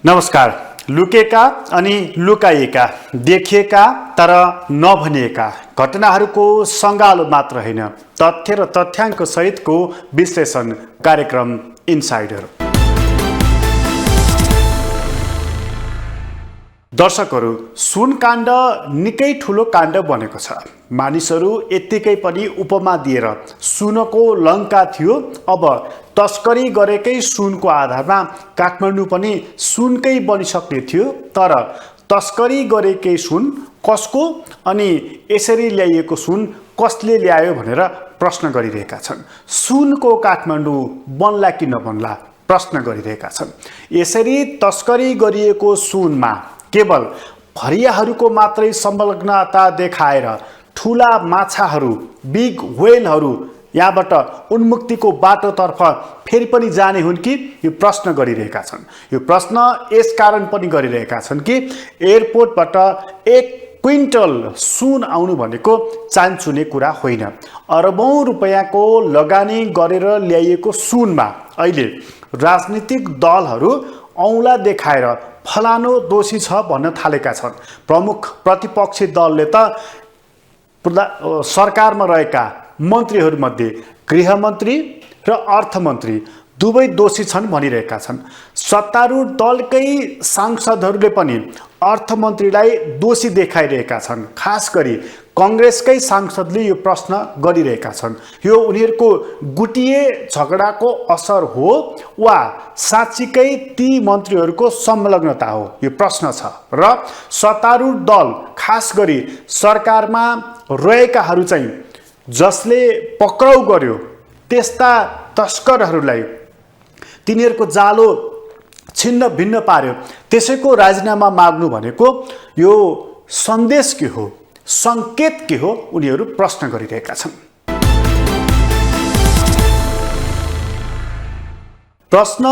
नमस्कार। लुकेका अनि लुकाइएका, देखिएका तर नभनिएका घटनाहरूको सङ्गालो मात्र होइन, तथ्य र तथ्याङ्क सहितको विश्लेषण कार्यक्रम इनसाइडर। दर्शकहरू, सुन काण्ड निकै ठुलो काण्ड बनेको छ। मानिसहरू यत्तिकै पनि उपमा दिएर सुनको लङ्का थियो, अब तस्करी गरेकै सुनको आधारमा काठमाडौँ पनि सुनकै बनिसक्ने थियो। तर तस्करी गरेकै सुन कसको अनि यसरी ल्याइएको सुन कसले ल्यायो भनेर प्रश्न गरिरहेका छन्। सुनको काठमाडौँ बन्ला कि नबन्ला प्रश्न गरिरहेका छन्। यसरी तस्करी गरिएको सुनमा केवल भरियाहरूको मात्रै संलग्नता देखाएर ठुला माछाहरू, बिग व्हेलहरू यहाँबाट उन्मुक्तिको बाटोतर्फ फेरि पनि जाने हुन् कि, यो प्रश्न गरिरहेका छन्। यो प्रश्न यस कारण पनि गरिरहेका छन् कि एयरपोर्टबाट 1 क्विन्टल सुन आउनु भनेको चान्चुने कुरा होइन। अरबौं रुपैयाँको लगानी गरेर ल्याइएको सुनमा अहिले राजनीतिक दलहरू औँला देखाएर फलानो दोषी छ भन्न थालेका छन्। प्रमुख प्रतिपक्षी दलले त सरकारमा रहेका मन्त्रीहरूमध्ये गृहमन्त्री र अर्थमन्त्री दुवै दोषी छन् भनिरहेका छन्। सत्तारूढ दलकै सांसदहरूले पनि अर्थमन्त्रीलाई दोषी देखाइरहेका छन्। खास गरी कङ्ग्रेसकै सांसदले यो प्रश्न गरिरहेका छन्। यो उनीहरूको गुटिए झगडाको असर हो वा साँच्चीकै ती मन्त्रीहरूको संलग्नता हो, यो प्रश्न छ। र सत्तारूढ दल, खास गरी सरकारमा रहेकाहरू चाहिँ जसले पक्राउ गर्यो त्यस्ता तस्करहरूलाई तिनीहरूको जालो छिन्न भिन्न पार्यो, त्यसैको राजीनामा माग्नु भनेको यो सन्देश के हो, सङ्केत के हो, उनीहरू प्रश्न गरिरहेका छन्। प्रश्न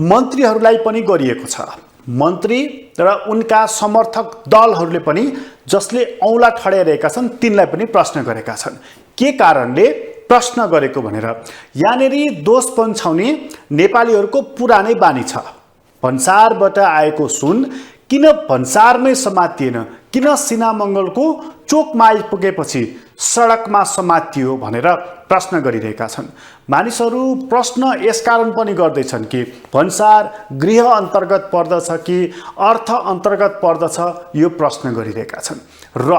मन्त्रीहरूलाई पनि गरिएको छ। मन्त्री र उनका समर्थक दलहरूले पनि जसले औँला ठड्याइरहेका छन् तिनलाई पनि प्रश्न गरेका छन्। के कारणले प्रश्न गरेको भनेर यहाँनेरि दोष पन्छाउने नेपालीहरूको पुरानै बानी छ। भन्सारबाट आएको सुन किन भन्सारमै समातिएन, किन सिनामङ्गलको चोकमा आइपुगेपछि सडकमा समातियो भनेर प्रश्न गरिरहेका छन्। मानिसहरू प्रश्न यसकारण पनि गर्दैछन् कि भन्सार गृह अन्तर्गत पर्दछ कि अर्थ अन्तर्गत पर्दछ, यो प्रश्न गरिरहेका छन्। र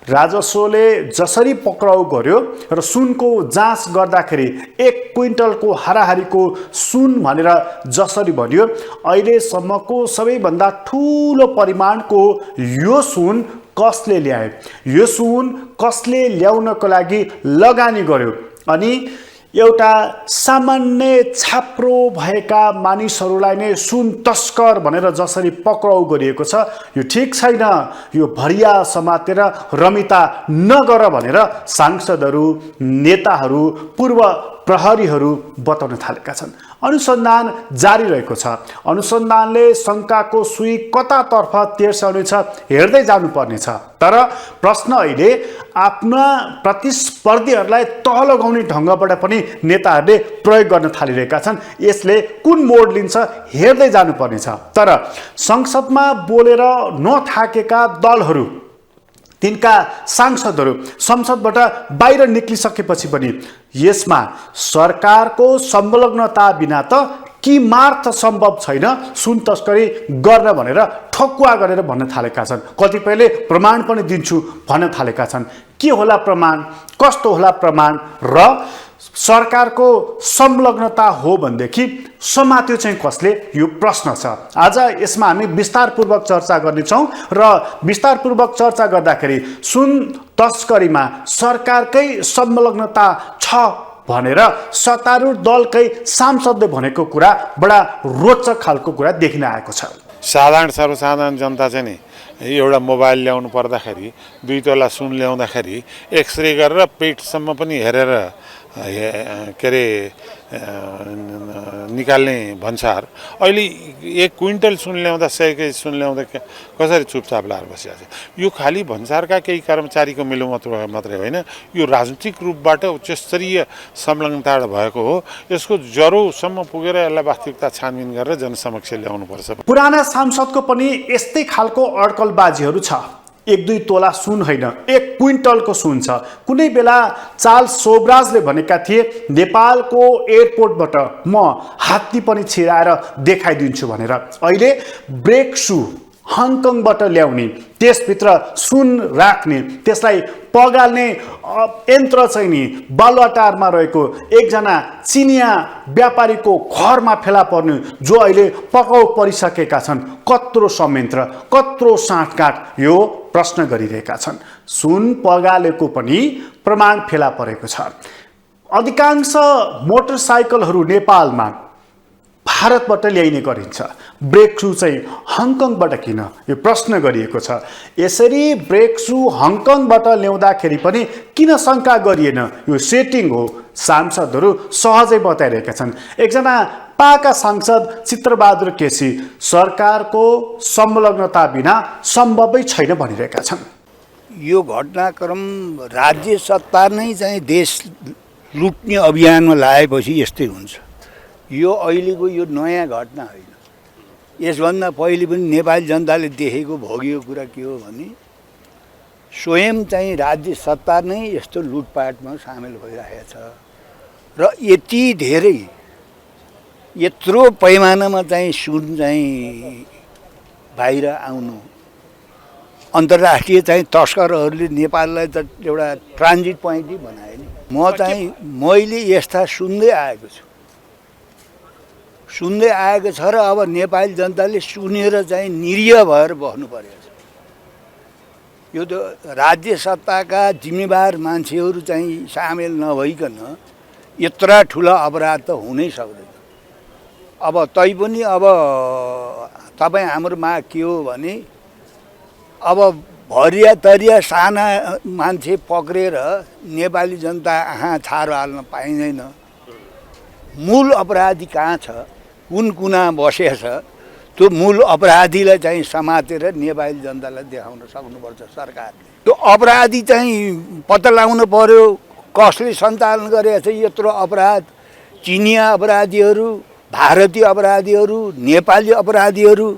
राजस्वले जसरी पक्राउ गर्यो र सुनको जाँच गर्दाखेरि 1 क्विन्टलको हाराहारीको सुन भनेर जसरी भन्यो, अहिलेसम्मको सबैभन्दा ठुलो परिमाणको यो सुन कसले ल्यायो, यो सुन कसले ल्याउनको लागि लगानी गर्यो, अनि एउटा सामान्य छाप्रो भएका मानिसहरूलाई नै सुन तस्कर भनेर जसरी पक्राउ गरिएको छ, यो ठिक छैन। यो भरिया समातेर रमिता नगर भनेर सांसदहरू, नेताहरू, पूर्व प्रहरीहरू बताउन थालेका छन्। अनुसन्धान जारी रहेको छ। अनुसन्धानले शङ्काको सुई कतातर्फ तेर्साउनेछ हेर्दै जानुपर्नेछ। तर प्रश्न अहिले आफ्ना प्रतिस्पर्धीहरूलाई तह लगाउने ढङ्गबाट पनि नेताहरूले प्रयोग गर्न थालिरहेका छन्। यसले कुन मोड लिन्छ हेर्दै जानुपर्नेछ। तर संसदमा बोलेर नथाकेका दलहरू, तिनका सांसदहरू संसदबाट बाहिर निक्लिसकेपछि पनि यसमा सरकारको संलग्नता बिना त किमार्थ सम्भव छैन सुन तस्करी गर्न भनेर ठकुवा गरेर भन्न थालेका छन्। कतिपयले प्रमाण पनि दिन्छु भन्न थालेका छन्। के होला प्रमाण, कस्तो होला प्रमाण, र सरकारको संलग्नता हो भनेदेखि समात्यो चाहिँ कसले, यो प्रश्न छ। आज यसमा हामी विस्तारपूर्वक चर्चा गर्नेछौँ। र विस्तारपूर्वक चर्चा गर्दाखेरि सुन तस्करीमा सरकारकै संलग्नता छ भनेर सत्तारूढ दलकै सांसदले भनेको कुरा बडा रोचक खालको कुरा देखिन आएको छ। सर्वसाधारण जनता चाहिँ नि एउटा मोबाइल ल्याउनु पर्दाखेरि 2 तोला सुन ल्याउँदाखेरि एक्सरे गरेर पेटसम्म पनि हेरेर के अरे निकाल्ने भन्सार अहिले 1 क्विन्टल सुन ल्याउँदा 100 केजी सुन ल्याउँदा कसरी चुपचाप लाएर बसिरहेको छ। यो खालि भन्सारका केही कर्मचारीको मिलो मात्रै होइन, यो राजनीतिक रूपबाट उच्चस्तरीय संलग्नता भएको हो। यसको जरोसम्म पुगेर यसलाई वास्तविकता छानबिन गरेर जनसमक्ष ल्याउनुपर्छ। पुराना सांसदको पनि यस्तै खालको अड्कलबाजीहरू छ। 1-2 तोला सुन होइन, 1 क्विन्टलको सुन छ। कुनै बेला चार्ल्स सोब्राजले भनेका थिए नेपालको एयरपोर्टबाट म हात्ती पनि छिराएर देखाइदिन्छु भनेर। अहिले ब्रेक सू हङकङबाट ल्याउने, त्यसभित्र सुन राख्ने, त्यसलाई पगाल्ने यन्त्र चाहिँ नि बालुवाटारमा रहेको एकजना चिनिया व्यापारीको घरमा फेला पर्ने, जो अहिले पकाउ परिसकेका छन्। कत्रो संयन्त्र, कत्रो साँठगाँठ, यो प्रश्न गरिरहेका छन्। सुन पगालेको पनि प्रमाण फेला परेको छ। अधिकांश मोटरसाइकलहरू नेपालमा भारतबाट ल्याइने गरिन्छ। ब्रेक सू चाहिँ हङकङबाट किन, यो प्रश्न गरिएको छ। यसरी ब्रेक सू हङकङबाट ल्याउँदाखेरि पनि किन शङ्का गरिएन, यो सेटिङ हो। सांसदहरू सहजै बताइरहेका छन्। एकजना पाका सांसद चित्रबहादुर केसी सरकारको संलग्नता बिना सम्भवै छैन भनिरहेका छन्। यो घटनाक्रम राज्य सत्ता नै चाहिँ देश लुट्ने अभियानमा लागेपछि यस्तै हुन्छ। यो अहिलेको यो नयाँ घटना होइन। यसभन्दा पहिले पनि नेपाली जनताले देखेको भोगेको कुरा के हो भने स्वयं चाहिँ राज्य सत्ता नै यस्तो लुटपाटमा सामेल भइरहेको छ र यति धेरै यत्रो पैमानामा चाहिँ सुन चाहिँ बाहिर आउनु, अन्तर्राष्ट्रिय चाहिँ तस्करहरूले नेपाललाई त एउटा ट्रान्जिट पोइन्ट नै बनाए नि। मैले यस्ता सुन्दै आएको छु र अब नेपाली जनताले सुनेर चाहिँ निरीह भएर बस्नु परेको छ। यो त राज्य सत्ताका जिम्मेवार मान्छेहरू चाहिँ सामेल नभइकन यत्रा ठुला अपराध त हुनै सक्दैन। अब तैपनि अब तपाईँ हाम्रो माग के हो भने अब भरिया तरिया साना मान्छे पक्रेर नेपाली जनता आँखा छारो हाल्न पाइँदैन। मूल अपराधी कहाँ छ, कुन कुना बसेछ, त्यो मूल अपराधीलाई चाहिँ समातेर नेपाली जनतालाई देखाउन सक्नुपर्छ सरकारले। त्यो अपराधी चाहिँ पत्ता लगाउनु पर्यो, कसले सञ्चालन गरेको छ यत्रो अपराध। चिनिया अपराधीहरू, भारतीय अपराधीहरू, नेपाली अपराधीहरू,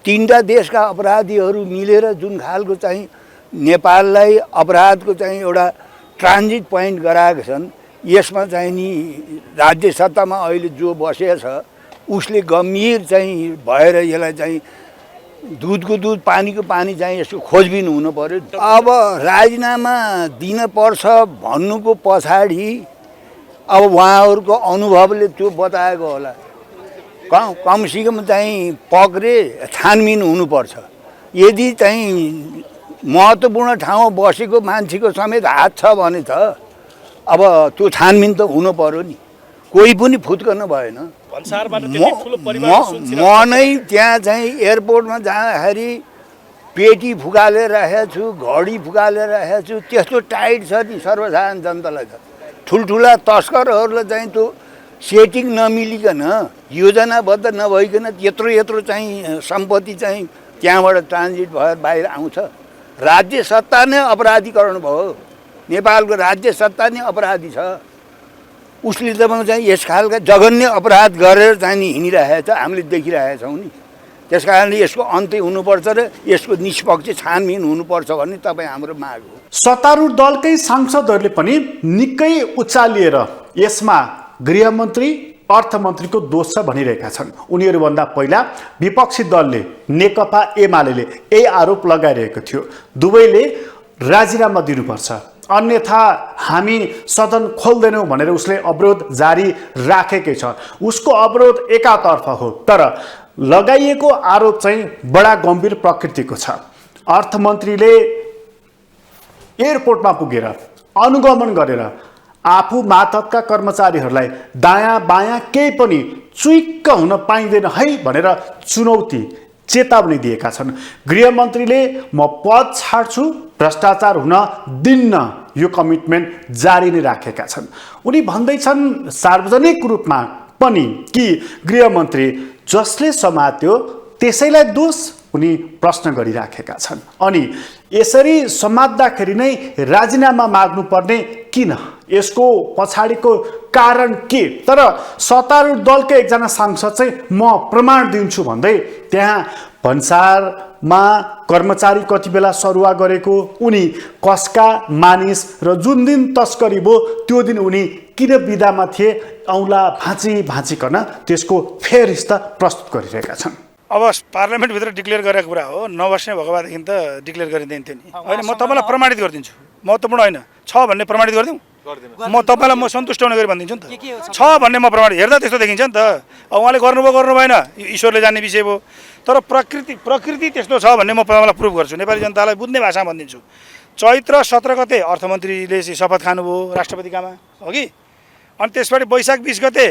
तीनटा देशका अपराधीहरू मिलेर जुन खालको चाहिँ नेपाललाई अपराधको चाहिँ एउटा ट्रान्जिट पोइन्ट गराएका छन्, यसमा चाहिँ नि राज्य सत्तामा अहिले जो बसेछ उसले गम्भीर चाहिँ भएर यसलाई चाहिँ दुधको दुध पानीको पानी चाहिँ यसको खोजबिन हुनु पर्यो। अब राजीनामा दिन पर्छ भन्नुको पछाडि अब उहाँहरूको अनुभवले त्यो बताएको होला। कमसेकम चाहिँ पक्रे छानबिन हुनुपर्छ। यदि चाहिँ महत्त्वपूर्ण ठाउँमा बसेको मान्छेको समेत हात छ भने त अब त्यो छानबिन त हुनु पर्यो नि। कोही पनि फुत्कन भएन। म नै त्यहाँ चाहिँ एयरपोर्टमा जाँदाखेरि पेटी फुकालेर राखेको छु, घडी फुकालेर राखेको छु। त्यस्तो टाइट छ नि सर्वसाधारण जनतालाई त। ठुल्ठुला तस्करहरूलाई चाहिँ त्यो सेटिङ नमिलिकन, योजनाबद्ध नभइकन यत्रो चाहिँ सम्पत्ति चाहिँ त्यहाँबाट ट्रान्जिट भएर बाहिर आउँछ। राज्य सत्ता नै अपराधीकरण भयो। नेपालको राज्य सत्ता नै अपराधी छ। उसले त चाहिँ यस खालका जघन्य अपराध गरेर चाहिँ हिँडिरहेको छ, हामीले देखिरहेका छौँ नि। त्यस कारणले यसको अन्त्य हुनुपर्छ र यसको निष्पक्ष छानबिन हुनुपर्छ भन्ने तपाईँ हाम्रो माग हो। सत्तारूढ दलकै सांसदहरूले पनि निकै उचालिएर यसमा गृहमन्त्री, अर्थमन्त्रीको दोष छ भनिरहेका छन्। उनीहरूभन्दा पहिला विपक्षी दलले नेकपा एमाले यही आरोप लगाइरहेको थियो, दुवैले राजीनामा दिनुपर्छ, अन्यथा हामी सदन खोल्दैनौँ भनेर उसले अवरोध जारी राखेकै छ। उसको अवरोध एकातर्फ हो, तर लगाइएको आरोप चाहिँ बडा गम्भीर प्रकृतिको छ। अर्थमन्त्रीले एयरपोर्टमा पुगेर अनुगमन गरेर आफू मातहतका कर्मचारीहरूलाई दायाँ बायाँ केही पनि चुइक्क हुन पाइँदैन है भनेर चुनौती चेतावनी दिएका छन्। गृहमन्त्रीले म पद छाड्छु, भ्रष्टाचार हुन दिन्न, यो कमिटमेन्ट जारी नै राखेका छन्। उनी भन्दैछन् सार्वजनिक रूपमा पनि कि गृहमन्त्री जसले समात्यो त्यसैलाई दोष उनी प्रश्न गरिराखेका छन्। अनि यसरी समात्दाखेरि नै राजीनामा माग्नुपर्ने किन, यसको पछाडिको कारण के? तर सत्तारूढ दलकै एकजना सांसद चाहिँ म प्रमाण दिन्छु भन्दै त्यहाँ भन्सारमा कर्मचारी कति बेला सरुवा गरेको, उनी कसका मानिस र जुन दिन तस्करी भयो त्यो दिन उनी किन बिदामा थिए, औँला भाँचिकन त्यसको फेरिस्त प्रस्तुत गरिरहेका छन्। अब पार्लियामेन्टभित्र डिक्लेयर गरेको कुरा हो, नबस्ने भएको भएदेखि त डिक्लेयर गरिदिन्थ्यो नि। होइन, म तपाईँलाई प्रमाणित गरिदिन्छु, महत्त्वपूर्ण होइन, छ भन्ने प्रमाणित गरिदिउँ, म तपाईँलाई म सन्तुष्ट हुने गरी भनिदिन्छु नि त। छ भन्ने म प्रमाणित, हेर्दा त्यस्तो देखिन्छ नि त। अब उहाँले गर्नुभयो गर्नु भएन, ईश्वरले जान्ने विषय भयो। तर प्रकृति त्यस्तो छ भन्ने म तपाईँलाई प्रुभ गर्छु, नेपाली जनतालाई बुझ्ने भाषामा भनिदिन्छु। चैत्र 17 गते अर्थमन्त्रीले शपथ खानुभयो राष्ट्रपतिकामा, हो कि? अनि त्यसपछि वैशाख 20 गते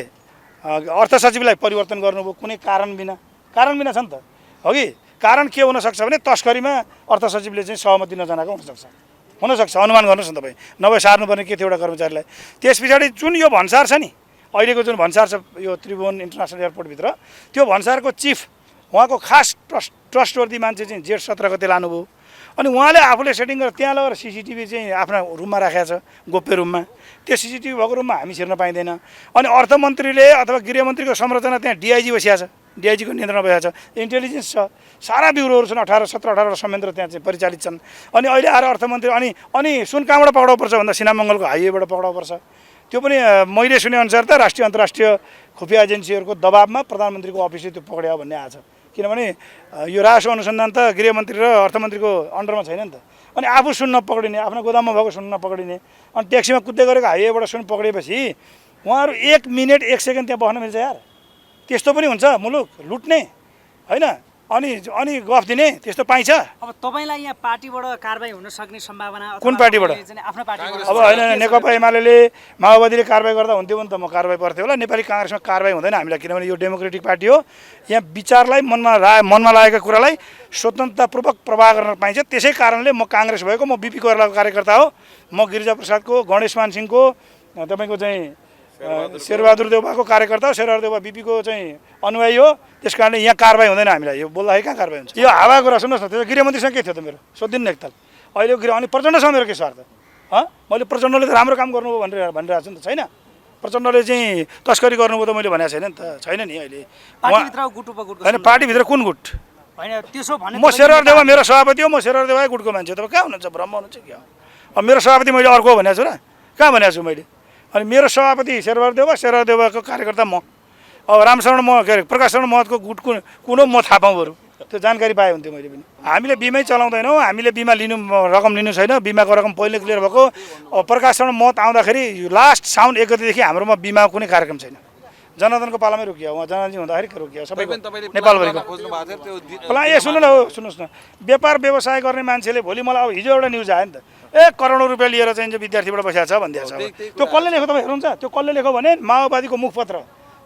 अर्थ सचिवलाई परिवर्तन गर्नुभयो कुनै कारण बिना छ नि त, हो कि? कारण के हुनसक्छ भने तस्करीमा अर्थ सचिवले चाहिँ सहमति नजनाएको हुनसक्छ, अनुमान गर्नुहोस् न तपाईँ, नभए सार्नुपर्ने के थियो एउटा कर्मचारीलाई। त्यस पछाडि जुन यो भन्सार छ नि, अहिलेको जुन भन्सार छ यो त्रिभुवन इन्टरनेसनल एयरपोर्टभित्र, त्यो भन्सारको चिफ उहाँको खास ट्रस्टवर्दी मान्छे चाहिँ जेठ 17 गते लानुभयो। अनि उहाँले आफूले सेटिङ गरेर त्यहाँ लगेर सिसिटिभी चाहिँ आफ्ना रुममा राखेको छ, गोप्य रुममा। त्यो सिसिटिभी भएको रुममा हामी छिर्न पाइँदैन। अनि अर्थमन्त्रीले अथवा गृहमन्त्रीको संरचना त्यहाँ डिआइजी बसिया छ, डिआइजीको नियन्त्रणमा बसेको छ, इन्टेलिजेन्स छ, सारा ब्युरोहरू छन्, 17-18 संयन्त्र त्यहाँ चाहिँ परिचालित छन्। अनि अहिले आएर अर्थमन्त्री अनि सुन कहाँबाट पक्राउ पर्छ भन्दा सिनामङ्गलको हाइवेबाट पक्राउ पर्छ। त्यो पनि मैले सुनेअनुसार त राष्ट्रिय अन्तर्राष्ट्रिय खुफिया एजेन्सीहरूको दबाबमा प्रधानमन्त्रीको अफिसले त्यो पक्रियो भन्ने आएको छ। किनभने यो राजस्व अनुसन्धान त गृहमन्त्री र अर्थमन्त्रीको अन्डरमा छैन नि त। अनि आफू सुन नपक्रिने, आफ्नो गोदाममा भएको सुन नपक्रिने, अनि ट्याक्सीमा कुद्दै गरेको हाइवेबाट सुन पक्रिएपछि उहाँहरू 1 मिनेट 1 सेकेन्ड त्यहाँ बस्न मिल्छ यार? त्यस्तो पनि हुन्छ मुलुक लुट्ने, होइन? अनि गफ दिने, त्यस्तो पाइन्छ? अब तपाईँलाई यहाँ पार्टीबाट कारबाही हुन सक्ने सम्भावना कुन पार्टीबाट? आफ्नो पार्टीबाट? अब होइन, नेकपा एमाले माओवादीले कारबाही गर्दा हुन्थ्यो भने त म कारबाही पर्थ्यो होला। नेपाली काङ्ग्रेसमा कारबाही हुँदैन हामीलाई, किनभने यो डेमोक्रेटिक पार्टी हो। यहाँ विचारलाई मनमा लागेको कुरालाई स्वतन्त्रतापूर्वक प्रवाह गर्न पाइन्छ। त्यसै कारणले म काङ्ग्रेस भएको, म बिपी कोइरालाको कार्यकर्ता हो, म गिरिजाप्रसादको, गणेशमान सिंहको, तपाईँको चाहिँ शेरबहादुर देउवाको कार्यकर्ता हो, शेरबहादुर देउवा बिपीको चाहिँ अनुयायी हो। त्यस कारणले यहाँ कारबाही हुँदैन हामीलाई, यो बोल्दाखेरि कहाँ कारबाही हुन्छ? यो हावा कुरा सुन्नुहोस् न, त्यो गृहमन्त्रीसँग के थियो त मेरो, सोधिदिनु न एकताल। अहिले अनि प्रचण्डसँग मेरो के स्वार्थ? मैले प्रचण्डले त राम्रो काम गर्नुभयो भनिरहेको छु नि त, छैन? प्रचण्डले चाहिँ तस्करी गर्नुभयो त मैले भनेको छैन नि त, छैन नि अहिले। होइन, पार्टीभित्र कुन गुट? म शेरबहादुर देउवा मेरो सभापति हो, म शेरबहादुर देउवा गुटको मान्छे हो। तपाईँ कहाँ हुनुहुन्छ, भ्रम हुनुहुन्छ क्या? अब मेरो सभापति मैले अर्को भनेको छु र, कहाँ भनेको छु मैले? अनि मेरो सभापति शेरबहादुर देउवाको कार्यकर्ता म। अब रामशरण के अरे प्रकाश शरण महतको गुट कुन हो म थाहा पाऊँ बरु, त्यो जानकारी पाए हुन्थ्यो मैले पनि। हामीले बिमै चलाउँदैनौँ, हामीले बिमा रकम लिनु छैन, बिमाको रकम पहिले क्लियर भएको। प्रकाश शरण महत आउँदाखेरि लास्ट साउन 1 गतेदेखि हाम्रोमा बिमा कुनै कार्यक्रम छैन। जनार्दनको पालामै रोकियो, उहाँ जनार्दनजी हुँदाखेरि रोकियो सबैको नेपालभरिको। ए सुन्नुहोस् न, व्यापार व्यवसाय गर्ने मान्छेले भोलि मलाई अब हिजो एउटा न्युज आयो नि त, करोडौँ रुपियाँ लिएर चाहिँ विद्यार्थीबाट बसेको छ भनिदिएको छ। त्यो कसले लेख्यो तपाईँ हेर्नुहुन्छ? त्यो कसले लेख्यो भने माओवादीको मुखपत्र,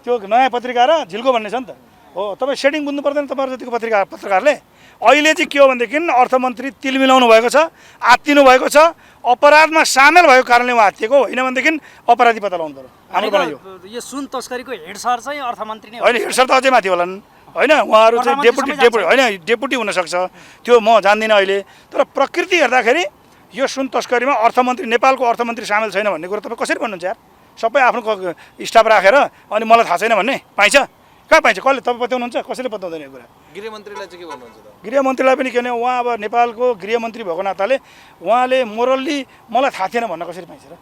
त्यो नयाँ पत्रिका र झिल्को भन्ने छ नि त, हो। तपाईँ सेटिङ बुझ्नु पर्दैन तपाईँहरू जतिको पत्रकारले। अहिले चाहिँ के हो भनेदेखि अर्थमन्त्री तिल मिलाउनु भएको छ, आत्तिनु भएको छ, अपराधमा सामेल भएको कारणले उहाँ आत्तिएको, होइन भनेदेखि अपराधी पत्ता लगाउनु पर्यो। हाम्रो बनायो यो सुन तस्करीको हेड सर चाहिँ अर्थमन्त्री नै होइन, हेड सर त अझै माथि होलान्, होइन? उहाँहरू चाहिँ डेपुटी हुनसक्छ, त्यो म जान्दिनँ अहिले। तर प्रकृति हेर्दाखेरि यो सुन तस्करीमा अर्थमन्त्री, नेपालको अर्थमन्त्री सामेल छैन भन्ने कुरो तपाईँ कसरी भन्नुहुन्छ यार? सबै आफ्नो स्टाफ राखेर अनि मलाई थाहा छैन भन्ने पाइन्छ? कहाँ पाइन्छ? कसले? तपाईँ बताउनुहुन्छ? कसैले बताउँदैन यो कुरा। गृहमन्त्रीलाई चाहिँ के भन्नुहुन्छ त? गृहमन्त्रीलाई पनि के भने उहाँ अब नेपालको गृहमन्त्री भएको नाताले उहाँले मोरल्ली मलाई थाहा थिएन भन्न कसरी पाइन्छ र?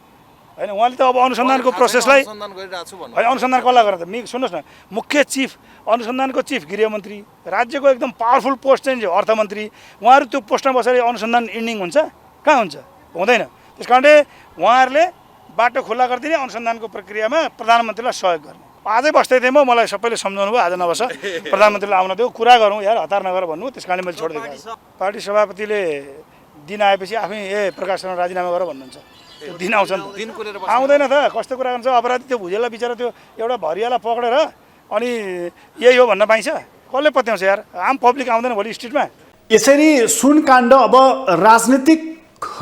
होइन, उहाँले त अब अनुसन्धानको प्रोसेसलाई अनुसन्धान कसलाई गरेर त सुन्नुहोस् न, मुख्य चिफ, अनुसन्धानको चिफ गृहमन्त्री, राज्यको एकदम पावरफुल पोस्ट चाहिँ अर्थमन्त्री, उहाँहरू त्यो पोस्टमा बसेर अनुसन्धान इन्डिङ हुन्छ? कहाँ हुन्छ? हुँदैन। त्यस कारणले उहाँहरूले बाटो खुल्ला गरिदिने, अनुसन्धानको प्रक्रियामा प्रधानमन्त्रीलाई सहयोग गर्ने। आजै बस्दै थिएँ म, मलाई सबैले सम्झाउनु भयो आज नबस, प्रधानमन्त्रीलाई आउन देऊ, कुरा गरौँ यार, हतार नगर भन्नु। त्यस कारणले मैले छोडिदिएको। पार्टी सभापतिले दिन आएपछि आफै प्रकाश शरण राजीनामा गर भन्नुहुन्छ, त्यो दिन आउँछ नि, आउँदैन त? कस्तो कुरा गर्छ? अपराधी त्यो भुजेललाई बिचरा त्यो एउटा भरियालाई पक्रेर अनि यही हो भन्न पाइन्छ? कसले पत्याउँछ यार? आम पब्लिक आउँदैन भोलि स्ट्रिटमा? यसरी सुन काण्ड अब राजनीतिक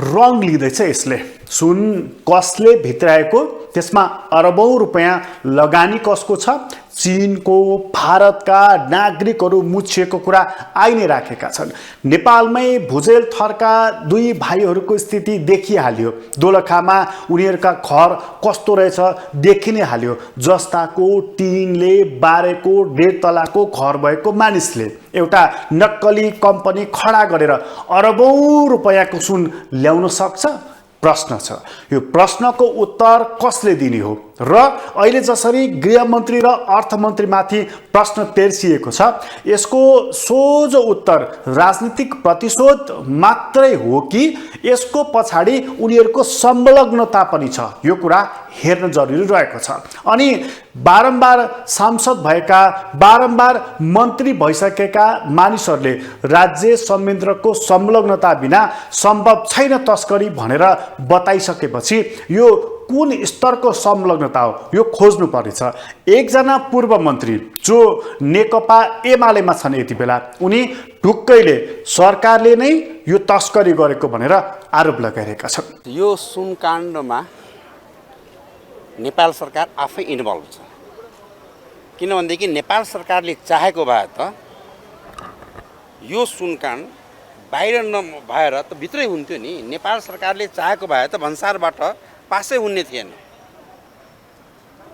रङ लिँदैछ। यसले सुन कसले भित्राएको, त्यसमा अरबौं रुपैयाँ लगानी कसको छ, चीनको भारतका नागरिकहरू मुछिएको कुरा आइ नै राखेका छन्। नेपालमै भुजेल थरका दुई भाइहरूको स्थिति देखिहाल्यो। दोलखामा उनीहरूका घर कस्तो रहेछ देखि नै हाल्यो। जस्ताको टिनले बारेको 1.5 तलाको घर भएको मानिसले एउटा नक्कली कम्पनी खडा गरेर अरबौं रुपैयाँको सुन ल्याउन सक्छ? प्रश्न छ। यो प्रश्नको उत्तर कसले दिने हो? र अहिले जसरी गृहमन्त्री र अर्थमन्त्रीमाथि प्रश्न तेर्सिएको छ, यसको सोझो उत्तर राजनीतिक प्रतिशोध मात्रै हो कि यसको पछाडि उनीहरूको संलग्नता पनि छ? यो कुरा हेर्न जरुरी रहेको छ। अनि बारम्बार सांसद भएका, बारम्बार मन्त्री भइसकेका मानिसहरूले राज्य संयन्त्रको संलग्नता बिना सम्भव छैन तस्करी भनेर बताइसकेपछि यो कुन स्तरको संलग्नता हो यो खोज्नु पर्नेछ। एकजना पूर्व मन्त्री जो नेकपा एमालेमा छन् यति बेला, उनी ढुक्कैले सरकारले नै यो तस्करी गरेको भनेर आरोप लगाइरहेका छन्। यो सुन काण्डमा नेपाल सरकार आफै इन्भल्भ छ। किनभनेदेखि नेपाल सरकारले चाहेको भए त यो सुन काण्ड बाहिर नभएर त भित्रै हुन्थ्यो नि। नेपाल सरकारले चाहेको भए त भन्सारबाट पासै हुने थिएन।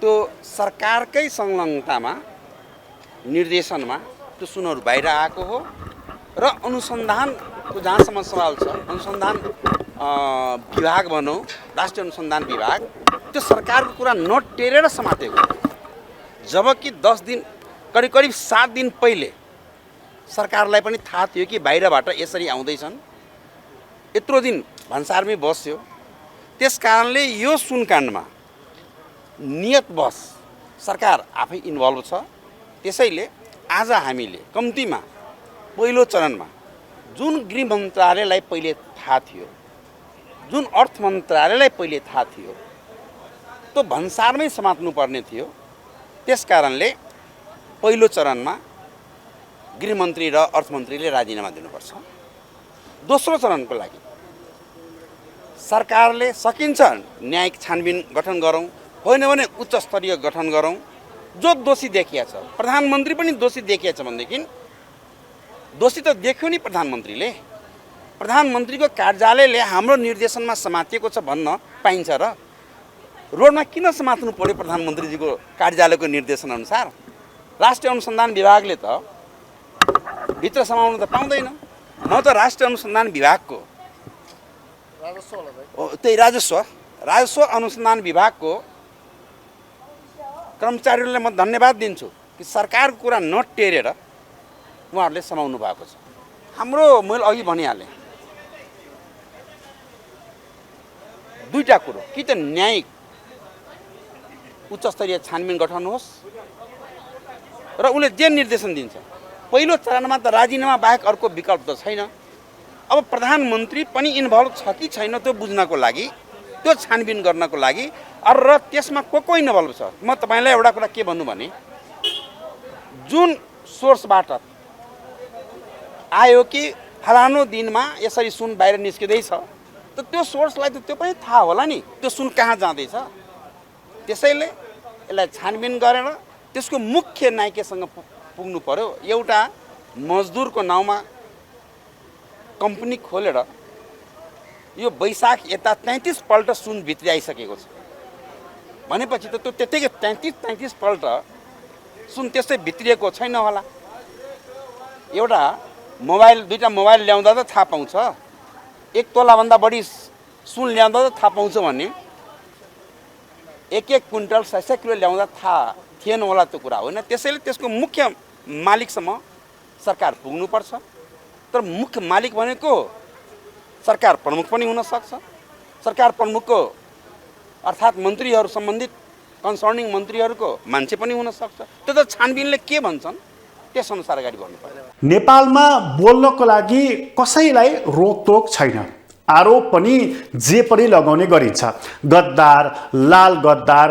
त्यो सरकारकै संलग्नतामा, निर्देशनमा त्यो सुनहरू बाहिर आएको हो र अनुसन्धानको जहाँसम्म सवाल छ, अनुसन्धान विभाग भनौँ, राष्ट्रिय अनुसन्धान विभाग, त्यो सरकारको कुरा नटेरेर समातेको। जबकि 10 दिन, करिब 7 दिन पहिले सरकारलाई पनि थाहा थियो कि बाहिरबाट यसरी आउँदैछन्। यत्रो दिन भन्सारमै बस्यो। त्यस कारणले यो सुनकाण्डमा नियतवश सरकार आफै इन्भल्भ छ। त्यसैले आज हामीले कम्तीमा पहिलो चरणमा जुन गृह मन्त्रालयलाई पहिले थाहा थियो, जुन अर्थ मन्त्रालयलाई पहिले थाहा थियो, त्यो भन्सारमै समात्नुपर्ने थियो। त्यस कारणले पहिलो चरणमा गृहमन्त्री र अर्थमन्त्रीले राजीनामा दिनुपर्छ। दोस्रो चरणको लागि सरकारले सकिन्छ न्यायिक छानबिन गठन गरौँ, होइन भने उच्च स्तरीय गठन गरौँ। जो दोषी देखिया छ, प्रधानमन्त्री पनि दोषी देखिया छ भनेदेखि दोषी त देख्यो नि प्रधानमन्त्रीले। प्रधानमन्त्रीको कार्यालयले हाम्रो निर्देशनमा समातिएको छ भन्न पाइन्छ र? रोडमा किन समात्नु पर्यो प्रधानमन्त्रीजीको कार्यालयको निर्देशन अनुसार? राष्ट्रिय अनुसन्धान विभागले त भित्र समाउनु त पाउँदैन। म त राष्ट्रिय अनुसन्धान विभागको त्यही राजस्व अनुसन्धान विभागको कर्मचारीहरूलाई म धन्यवाद दिन्छु कि सरकारको कुरा नटेरेर उहाँहरूले समाउनु भएको छ। हाम्रो मैले अघि भनिहालेँ दुईटा कुरो, कि त न्यायिक उच्च स्तरीय छानबिन गठन होस् र उसले जे निर्देशन दिन्छ। पहिलो चरणमा त राजीनामा बाहेक अर्को विकल्प त छैन। अब प्रधानमन्त्री पनि इन्भल्भ छ कि छैन त्यो बुझ्नको लागि, त्यो छानबिन गर्नको लागि, र त्यसमा को इन्भल्भ छ। म तपाईँलाई एउटा कुरा के भन्नु भने, जुन सोर्सबाट आयो कि फलानो दिनमा यसरी सुन बाहिर निस्किँदैछ, त त्यो सोर्सलाई त त्यो पनि थाहा होला नि, त्यो सुन कहाँ जाँदैछ। त्यसैले यसलाई छानबिन गरेर त्यसको मुख्य नायकसँग पुग्नु पर्यो। एउटा मजदुरको नाउँमा कम्पनी खोलेर यो वैशाख यता 33 पल्ट सुन भित्री आइसकेको छ भनेपछि त त्यो त्यतिकै 33 पल्ट सुन त्यसै भित्रिएको छैन होला। एउटा मोबाइल, दुईटा मोबाइल ल्याउँदा त थाहा पाउँछ, 1 तोलाभन्दा बढी सुन ल्याउँदा त थाहा पाउँछ भने 1 क्विन्टल 600 किलो ल्याउँदा थाहा थिएन होला, त्यो कुरा होइन। त्यसैले त्यसको मुख्य मालिकसम्म सरकार पुग्नुपर्छ। तर मुख्य मालिक भनेको सरकार प्रमुख पनि हुन सक्छ। सरकार प्रमुखको अर्थात् मन्त्रीहरू, सम्बन्धित कन्सर्निङ मन्त्रीहरूको मान्छे पनि हुन सक्छ। त्यो त छानबिनले के भन्छन् त्यसअनुसार अगाडि बढ्नु पर्यो। नेपालमा बोल्नको लागि कसैलाई रोकटोक छैन। आरोप पनि जे पनि लगाउने गरिन्छ। गद्दार, लाल गद्दार,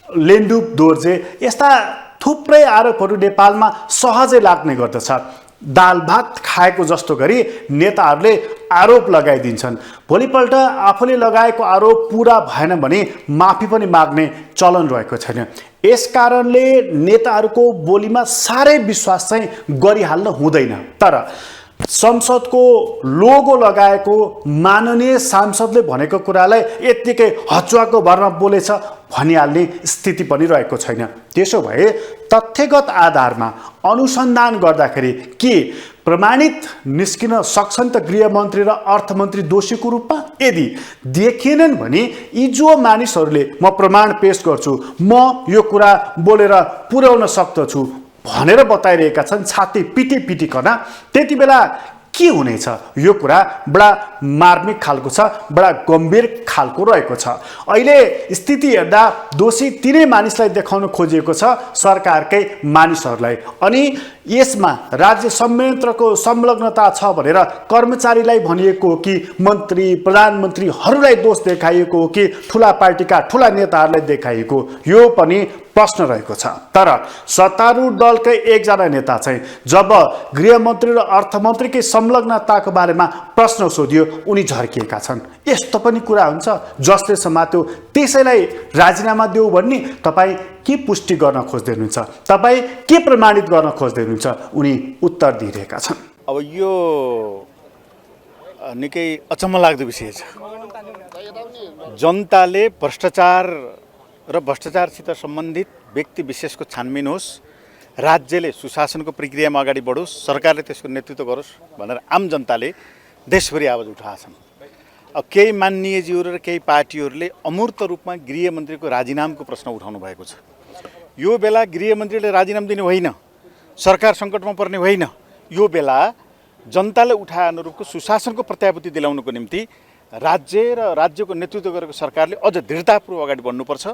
लेन्डुप दोर्जे, यस्ता थुप्रै आरोपहरू नेपालमा सहजै लाग्ने गर्दछ। दाल भात खाएको जस्तो गरी नेताहरूले आरोप लगाइदिन्छन्। भोलिपल्ट आफूले लगाएको आरोप पुरा भएन भने माफी पनि माग्ने चलन रहेको छैन। यस कारणले नेताहरूको बोलीमा साह्रै विश्वास चाहिँ गरिहाल्न हुँदैन। तर संसदको लोगो लगाएको माननीय सांसदले भनेको कुरालाई यत्तिकै हचुवाको भरमा बोलेछ भनिहाल्ने स्थिति पनि रहेको छैन। त्यसो भए तथ्यगत आधारमा अनुसन्धान गर्दाखेरि के प्रमाणित निस्किन सक्छन् त गृहमन्त्री र अर्थमन्त्री दोषीको रूपमा? यदि देखिएनन् भने यी जो मानिसहरूले म प्रमाण पेश गर्छु, म यो कुरा बोलेर पुर्याउन सक्दछु भनेर बताइरहेका छन् छाती पिटी पिटिकन, त्यति बेला के हुनेछ? यो कुरा बडा मार्मिक खालको छ, बडा गम्भीर खालको रहेको छ। अहिले स्थिति हेर्दा दोषी तिनै मानिसलाई देखाउन खोजिएको छ, सरकारकै मानिसहरूलाई। अनि यसमा राज्य संयन्त्रको संलग्नता छ भनेर कर्मचारीलाई भनिएको हो कि मन्त्री प्रधानमन्त्रीहरूलाई दोष देखाइएको हो कि ठुला पार्टीका ठुला नेताहरूलाई देखाइएको, यो पनि प्रश्न रहेको छ। तर सत्तारूढ दलकै एकजना नेता चाहिँ जब गृहमन्त्री र अर्थमन्त्रीकै संलग्नताको बारेमा प्रश्न सोधियो उनी झर्किएका छन्। यस्तो पनि कुरा हुन्छ? जसले समात्यो त्यसैलाई राजीनामा देऊ भन्ने तपाईँ के पुष्टि गर्न खोज्दै हुनुहुन्छ? तपाईँ के प्रमाणित गर्न खोज्दै हुनुहुन्छ? उनी उत्तर दिइरहेका छन्। अब यो निकै अचम्म लाग्दो विषय छ। जनताले भ्रष्टाचार र भ्रष्टाचारसित सम्बन्धित व्यक्ति विशेषको छानबिन होस्, राज्यले सुशासनको प्रक्रियामा अगाडि बढोस्, सरकारले त्यसको नेतृत्व गरोस् भनेर आम जनताले देशभरि आवाज उठाएछन्। अब केही माननीयज्यूहरू र केही पार्टीहरूले अमूर्त रूपमा गृहमन्त्रीको राजीनामाको प्रश्न उठाउनु भएको छ। यो बेला गृहमन्त्रीले राजीनामा दिने होइन, सरकार सङ्कटमा पर्ने होइन। यो बेला जनताले उठाए अनुरूपको सुशासनको प्रत्याभूति दिलाउनको निम्ति राज्य र राज्यको नेतृत्व गरेको सरकारले अझ दृढतापूर्वक अगाडि बढ्नुपर्छ।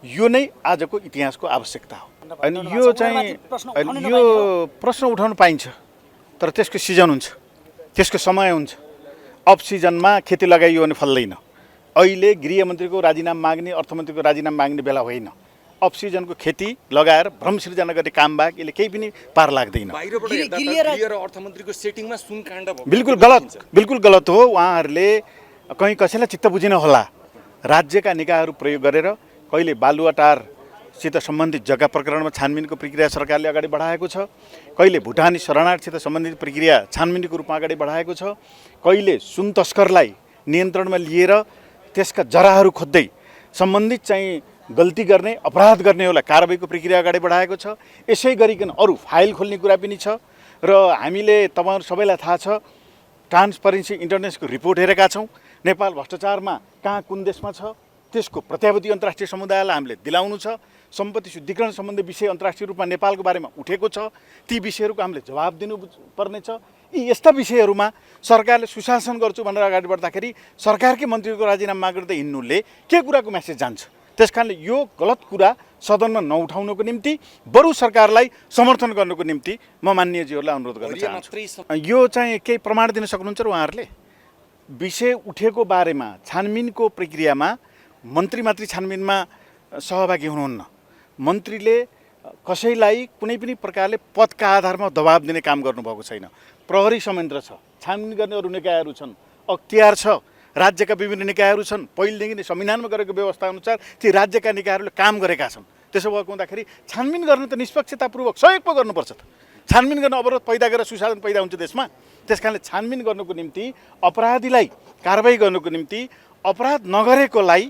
यो नै आजको इतिहासको आवश्यकता हो। अनि यो चाहिँ यो प्रश्न उठाउन पाइन्छ, तर त्यसको सिजन हुन्छ, त्यसको समय हुन्छ। अफ सिजनमा खेती लगाइयो भने फल्दैन। अहिले गृहमन्त्रीको राजीनामा माग्ने, अर्थमन्त्रीको राजीनामा माग्ने बेला होइन। अफ सिजनको खेती लगाएर भ्रम सृजना गर्ने काम बाहेक यसले केही पनि पार लाग्दैन। अर्थमन्त्रीको सेटिङमा सुनकाण्ड बिल्कुल गलत हो। उहाँहरूले कहीँ कसैलाई चित्त बुझिन होला। राज्यका निकायहरू प्रयोग गरेर कहिले बालुवाटारसित सम्बन्धित जग्गा प्रकरणमा छानबिनको प्रक्रिया सरकारले अगाडि बढाएको छ, कहिले भुटानी शरणार्थीसित सम्बन्धित प्रक्रिया छानबिनको रूपमा अगाडि बढाएको छ, कहिले सुन तस्करलाई नियन्त्रणमा लिएर त्यसका जराहरू खोज्दै सम्बन्धित चाहिँ गल्ती गर्ने, अपराध गर्नेहरूलाई कारबाहीको प्रक्रिया अगाडि बढाएको छ। यसै गरिकन अरू फाइल खोल्ने कुरा पनि छ। र हामीले तपाईँहरू सबैलाई थाहा छ, ट्रान्सपरेन्सी इन्टरनेसको रिपोर्ट हेरेका छौँ। नेपाल भ्रष्टाचारमा कहाँ कुन देशमा छ त्यसको प्रत्याभूति अन्तर्राष्ट्रिय समुदायलाई हामीले दिलाउनु छ। सम्पत्ति शुद्धिकरण सम्बन्धी विषय अन्तर्राष्ट्रिय रूपमा नेपालको बारेमा उठेको छ, ती विषयहरूको हामीले जवाब दिनुपर्नेछ। यी यस्ता विषयहरूमा सरकारले सुशासन गर्छु भनेर अगाडि बढ्दाखेरि सरकारकै मन्त्रीको राजीनामा माग्दै हिँड्नुले के कुराको मेसेज जान्छ? त्यस कारणले यो गलत कुरा सदनमा नउठाउनको निम्ति, बरु सरकारलाई समर्थन गर्नको निम्ति म माननीयज्यूहरूलाई अनुरोध गर्न चाहन्छु। यो चाहिँ केही प्रमाण दिन सक्नुहुन्छ र उहाँहरूले? विषय उठेको बारेमा छानबिनको प्रक्रियामा मन्त्री मात्रै छानबिनमा सहभागी हुनुहुन्न। मन्त्रीले कसैलाई कुनै पनि प्रकारले पदका आधारमा दबाब दिने काम गर्नुभएको छैन। प्रहरी संयन्त्र छ, छानबिन गर्ने अरू निकायहरू छन्, अख्तियार छ, राज्यका विभिन्न निकायहरू छन्। पहिलेदेखि नै संविधानमा गरेको व्यवस्था अनुसार ती राज्यका निकायहरूले काम गरेका छन्। त्यसो भएको हुँदाखेरि छानबिन गर्न त निष्पक्षतापूर्वक सहयोग पो गर्नुपर्छ त। छानबिन गर्न अवरोध पैदा गरेर सुशासन पैदा हुन्छ देशमा। त्यस कारणले छानबिन गर्नुको निम्ति, अपराधीलाई कारबाही गर्नुको निम्ति, अपराध नगरेकोलाई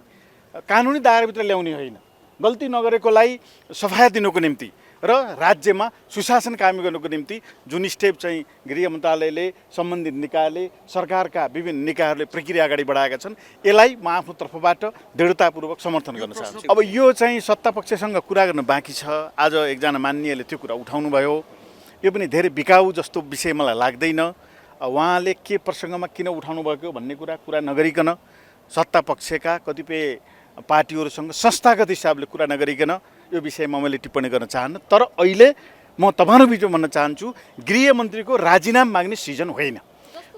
कानुनी दायराभित्र ल्याउने होइन, गल्ती नगरेकोलाई सफाया दिनुको निम्ति र राज्यमा सुशासन कायम गर्नुको निम्ति जुन स्टेप चाहिँ गृह मन्त्रालयले, सम्बन्धित निकायले, सरकारका विभिन्न निकायहरूले प्रक्रिया अगाडि बढाएका छन्, यसलाई म आफ्नो तर्फबाट दृढतापूर्वक समर्थन गर्न चाहन्छु। अब यो चाहिँ सत्तापक्षसँग कुरा गर्न बाँकी छ। आज एकजना माननीयले त्यो कुरा उठाउनु भयो। यो पनि धेरै बिकाउ जस्तो विषय मलाई लाग्दैन। उहाँले के प्रसङ्गमा किन उठाउनु भएको भन्ने कुरा नगरिकन, सत्तापक्षका कतिपय पार्टीहरूसँग संस्थागत हिसाबले कुरा नगरिकन यो विषयमा मैले टिप्पणी गर्न चाहन्न। तर अहिले म तपाईँहरू बिचमा भन्न चाहन्छु, गृहमन्त्रीको राजीनामा माग्ने सिजन होइन।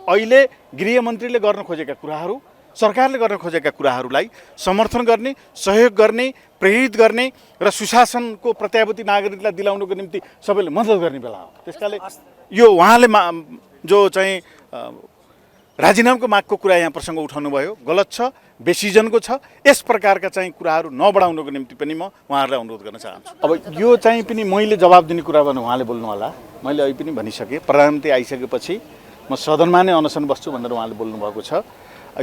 अहिले गृहमन्त्रीले गर्न खोजेका कुराहरू सरकारले गर्न खोजेका कुराहरूलाई समर्थन गर्ने, सहयोग गर्ने, प्रेरित गर्ने र सुशासनको प्रत्याभूति नागरिकलाई दिलाउनुको निम्ति सबैले मद्दत गर्ने बेला हो। त्यसकारण यो उहाँले जो चाहिँ राजीनामाको मागको कुरा यहाँ प्रसङ्ग उठाउनु भयो, गलत छ, बेसिजनको छ। यस प्रकारका चाहिँ कुराहरू नबढाउनुको निम्ति पनि म उहाँहरूलाई अनुरोध गर्न चाहन्छु। अब यो चाहिँ पनि मैले जवाब दिने कुरा भने उहाँले बोल्नु होला। मैले अहिले पनि भनिसकेँ, प्रधानमन्त्री आइसकेपछि म सदनमा नै अनसन बस्छु भनेर उहाँले बोल्नुभएको छ।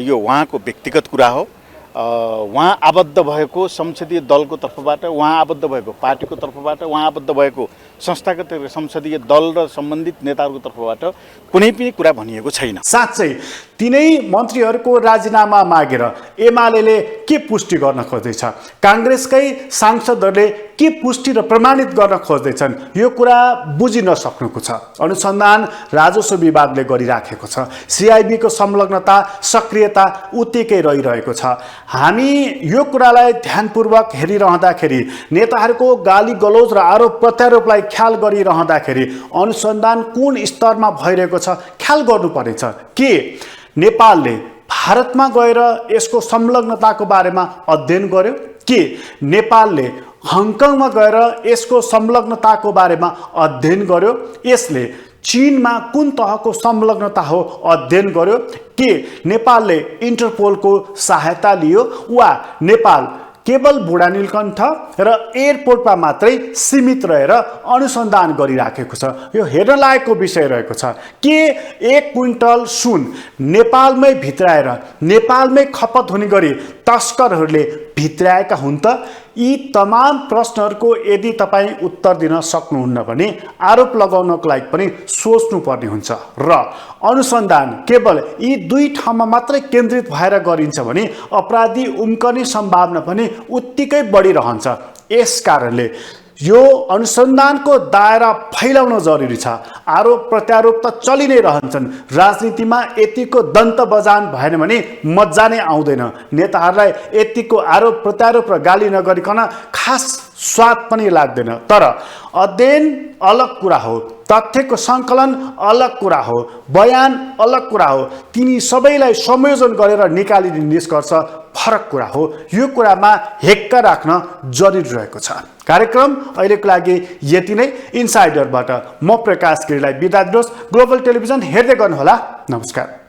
यो उहाँको व्यक्तिगत कुरा हो। उहाँ आबद्ध भएको संसदीय दलको तर्फबाट, उहाँ आबद्ध भएको पार्टीको तर्फबाट, उहाँ आबद्ध भएको संस्थागत संसदीय दल र सम्बन्धित नेताहरूको तर्फबाट कुनै पनि कुरा भनिएको छैन। साँच्चै तिनै मन्त्रीहरूको राजीनामा मागेर एमाले के पुष्टि गर्न खोज्दैछ, काङ्ग्रेसकै सांसदहरूले के पुष्टि र प्रमाणित गर्न खोज्दैछन्, यो कुरा बुझिन सक्नुको छ। अनुसन्धान राजस्व विभागले गरिराखेको छ। सिआइबीको संलग्नता, सक्रियता उत्तिकै रहिरहेको छ। हामी यो कुरालाई ध्यानपूर्वक हेरिरहँदाखेरि, नेताहरूको गाली गलौज र आरोप प्रत्यारोपलाई ख्याल गरिरहँदाखेरि अनुसन्धान कुन स्तरमा भइरहेको छ ख्याल गर्नुपर्नेछ। के नेपालले भारतमा गएर यसको संलग्नताको बारेमा अध्ययन गर्यो? के नेपालले हङकङमा गएर यसको संलग्नताको बारेमा अध्ययन गर्यो? यसले चीनमा कुन तहको संलग्नता हो अध्ययन गर्यो? के नेपालले इन्टरपोलको सहायता लियो वा नेपाल केवल बुढा नीलकण्ठ र एयरपोर्टमा मात्रै सीमित रहेर अनुसन्धान गरिराखेको छ? यो हेर्न लायकको विषय रहेको छ। के 1 क्विन्टल सुन नेपालमै भित्राएर नेपालमै खपत हुने गरी तस्करहरूले भित्राएका हुन् त? यी तमाम प्रश्नहरूको यदि तपाईँ उत्तर दिन सक्नुहुन्न भने आरोप लगाउनको लागि पनि सोच्नुपर्ने हुन्छ। र अनुसन्धान केवल यी 2 ठाउँमा मात्रै केन्द्रित भएर गरिन्छ भने अपराधी उम्कने सम्भावना पनि उत्तिकै बढिरहन्छ। यस कारणले यो अनुसन्धानको दायरा फैलाउन जरुरी छ। आरोप प्रत्यारोप त चलि नै रहन्छन्। राजनीतिमा यतिको दन्त बजान भएन भने मजा नै आउँदैन। नेताहरूलाई यतिको आरोप प्रत्यारोप र गाली नगरिकन खास स्वाद पनि लाग्दैन। तर अध्ययन अलग कुरा हो, तथ्यको सङ्कलन अलग कुरा हो, बयान अलग कुरा हो। तिनी सबैलाई संयोजन गरेर निकालिने निष्कर्ष फरक कुरा हो। यो कुरामा हेक्क राख्न जरुरी रहेको छ। कार्यक्रम अहिलेको लागि यति नै। इनसाइडरबाट म प्रकाश गिरीलाई बिदा दिनुहोस्। ग्लोबल टेलिभिजन हेर्दै गर्नुहोला। नमस्कार।